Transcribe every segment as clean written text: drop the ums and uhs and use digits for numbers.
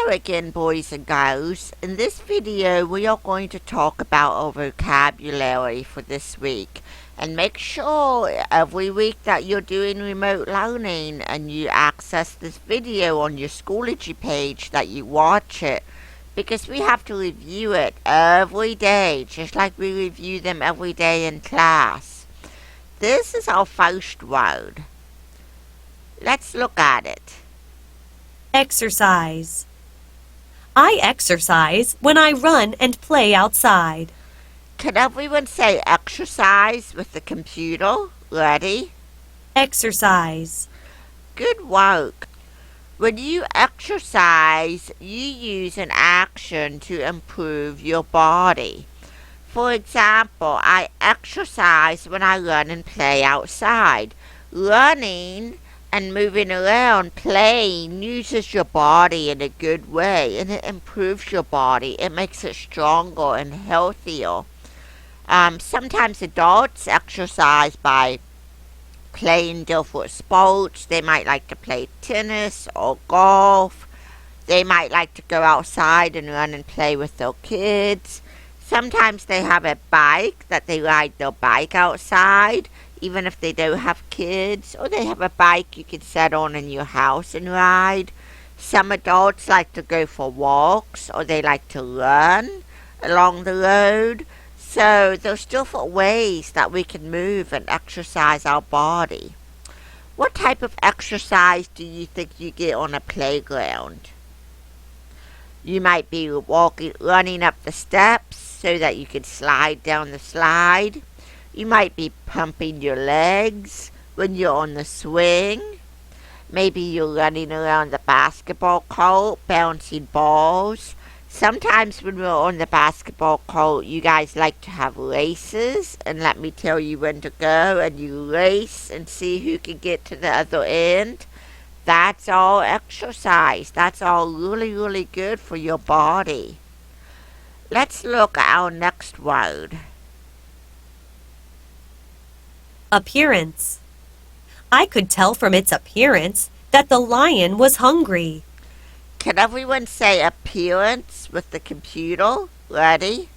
again, boys and girls. In this video, we are going to talk about our vocabulary for this week. And make sure every week that you're doing remote learning and you access this video on your Schoology page that you watch it. Because we have to review it every day, just like we review them every day in class. This is our first word. Let's look at it. Exercise. I exercise when I run and play outside. Can everyone say exercise with the computer? Ready? Exercise. Good work. When you exercise, you use an action to improve your body. For example, I exercise when I run and play outside. Running and moving around, playing, uses your body in a good way, and it improves your body. It makes it stronger and healthier. Sometimes adults exercise by playing different sports. They might like to play tennis or golf. They might like to go outside and run and play with their kids. Sometimes they have a bike that they ride their bike outside, even if they don't have kids, or they have a bike you can set on in your house and ride. Some adults like to go for walks, or they like to run along the road. So there's different ways that we can move and exercise our body. What type of exercise do you think you get on a playground? You might be running up the steps so that you can slide down the slide. You might be pumping your legs when you're on the swing. Maybe you're running around the basketball court, bouncing balls. Sometimes when we're on the basketball court, you guys like to have races, and let me tell you when to go, and you race and see who can get to the other end. That's all exercise. That's all really, really good for your body. Let's look at our next word. Appearance. I could tell from its appearance that the lion was hungry. Can everyone say appearance with the computer? Ready?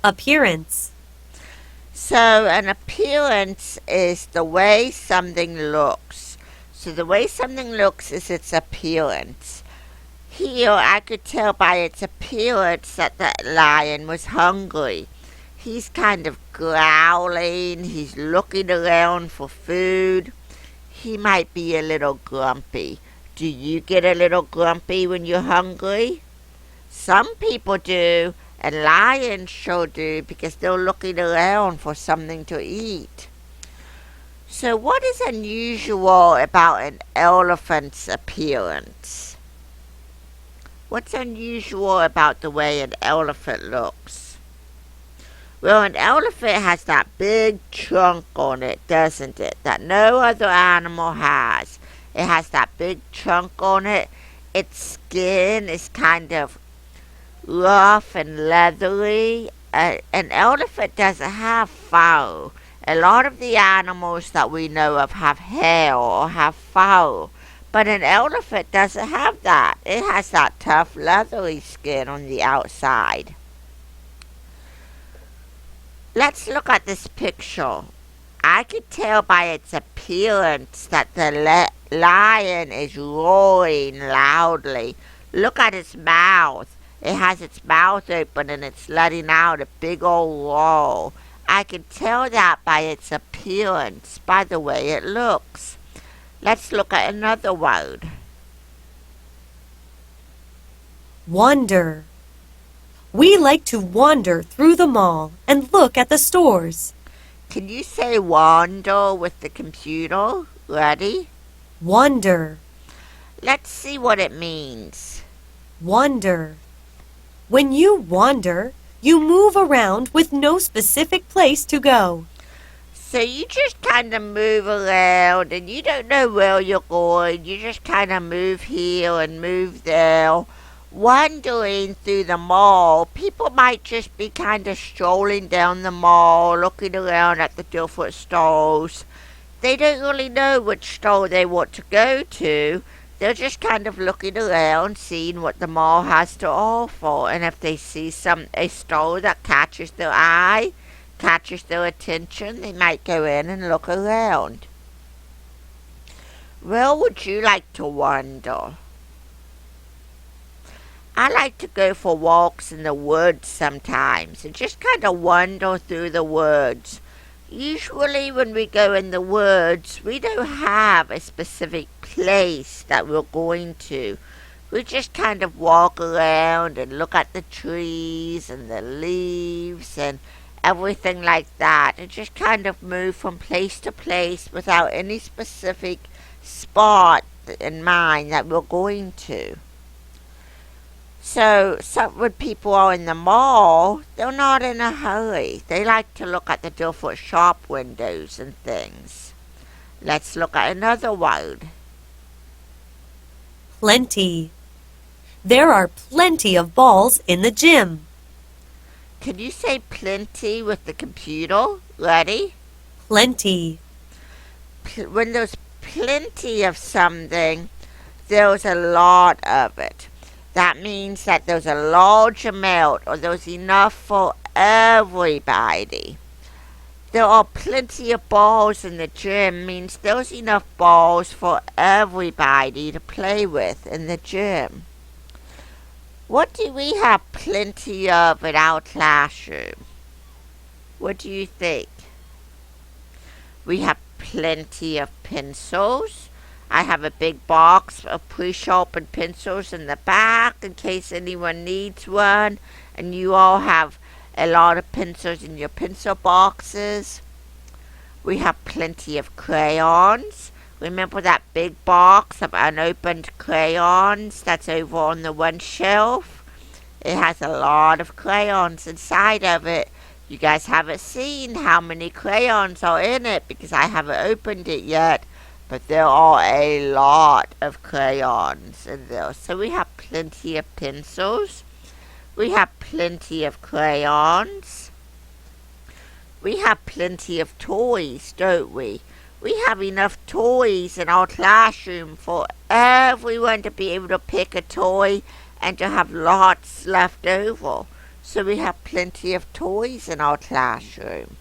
Appearance. So an appearance is the way something looks. So the way something looks is its appearance. Here I could tell by its appearance that the lion was hungry. He's kind of growling, he's looking around for food. He might be a little grumpy. Do you get a little grumpy when you're hungry? Some people do, and lions sure do, because they're looking around for something to eat. So what is unusual about an elephant's appearance? What's unusual about the way an elephant looks? Well, an elephant has that big trunk on it, doesn't it? That no other animal has. It has that big trunk on it. Its skin is kind of rough and leathery. An elephant doesn't have fur. A lot of the animals that we know of have hair or have fur. But an elephant doesn't have that. It has that tough, leathery skin on the outside. Let's look at this picture. I could tell by its appearance that the lion is roaring loudly. Look at its mouth. It has its mouth open and it's letting out a big old roar. I can tell that by its appearance, by the way it looks. Let's look at another word. Wander. We like to wander through the mall and look at the stores. Can you say wander with the computer? Ready? Wander. Let's see what it means. Wander. When you wander, you move around with no specific place to go. So you just kind of move around and you don't know where you're going. You just kind of move here and move there. Wandering through the mall, people might just be kind of strolling down the mall, looking around at the different stores. They don't really know which store they want to go to. They're just kind of looking around, seeing what the mall has to offer, and if they see a store that catches their eye, catches their attention, they might go in and look around. Where would you like to wander? I like to go for walks in the woods sometimes and just kind of wander through the woods. Usually when we go in the woods, we don't have a specific place that we're going to. We just kind of walk around and look at the trees and the leaves and everything like that, and just kind of move from place to place without any specific spot in mind that we're going to. So when people are in the mall, they're not in a hurry. They like to look at the different shop windows and things. Let's look at another word. Plenty. There are plenty of balls in the gym. Can you say plenty with the computer? Ready? Plenty. When there's plenty of something, there's a lot of it. That means that there's a large amount, or there's enough for everybody. There are plenty of balls in the gym means there's enough balls for everybody to play with in the gym. What do we have plenty of in our classroom? What do you think? We have plenty of pencils. I have a big box of pre-sharpened pencils in the back in case anyone needs one. And you all have a lot of pencils in your pencil boxes. We have plenty of crayons. Remember that big box of unopened crayons that's over on the one shelf? It has a lot of crayons inside of it. You guys haven't seen how many crayons are in it because I haven't opened it yet. But there are a lot of crayons in there. So we have plenty of pencils. We have plenty of crayons. We have plenty of toys, don't we? We have enough toys in our classroom for everyone to be able to pick a toy and to have lots left over. So we have plenty of toys in our classroom.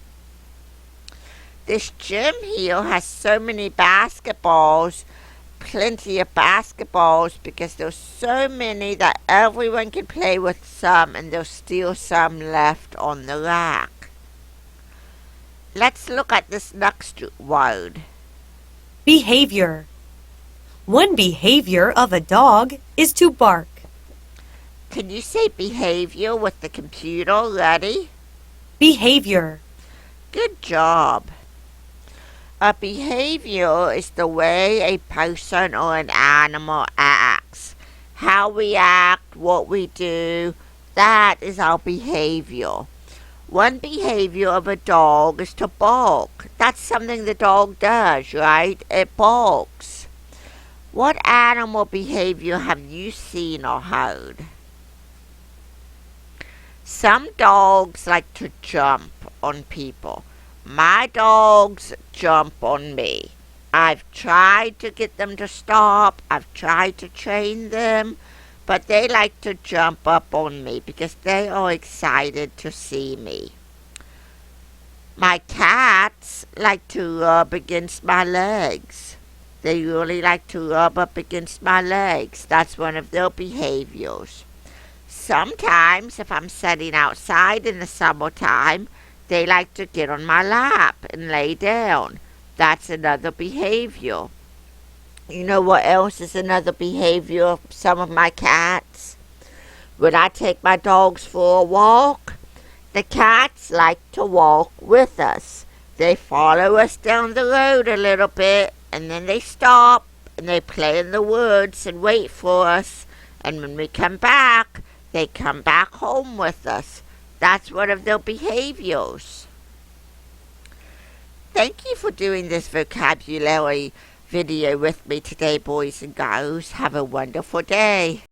This gym here has so many basketballs, plenty of basketballs, because there's so many that everyone can play with some, and there's still some left on the rack. Let's look at this next word. Behavior. One behavior of a dog is to bark. Can you say behavior with the computer? Ready? Behavior. Good job. A behavior is the way a person or an animal acts. How we act, what we do, that is our behavior. One behavior of a dog is to bark. That's something the dog does, right? It barks. What animal behavior have you seen or heard? Some dogs like to jump on people. My dogs jump on me. I've tried to get them to stop. I've tried to train them. But they like to jump up on me because they are excited to see me. My cats like to rub against my legs. They really like to rub up against my legs. That's one of their behaviors. Sometimes, if I'm sitting outside in the summertime, they like to get on my lap and lay down. That's another behavior. You know what else is another behavior of some of my cats? When I take my dogs for a walk, the cats like to walk with us. They follow us down the road a little bit, and then they stop, and they play in the woods and wait for us. And when we come back, they come back home with us. That's one of their behaviors. Thank you for doing this vocabulary video with me today, boys and girls. Have a wonderful day.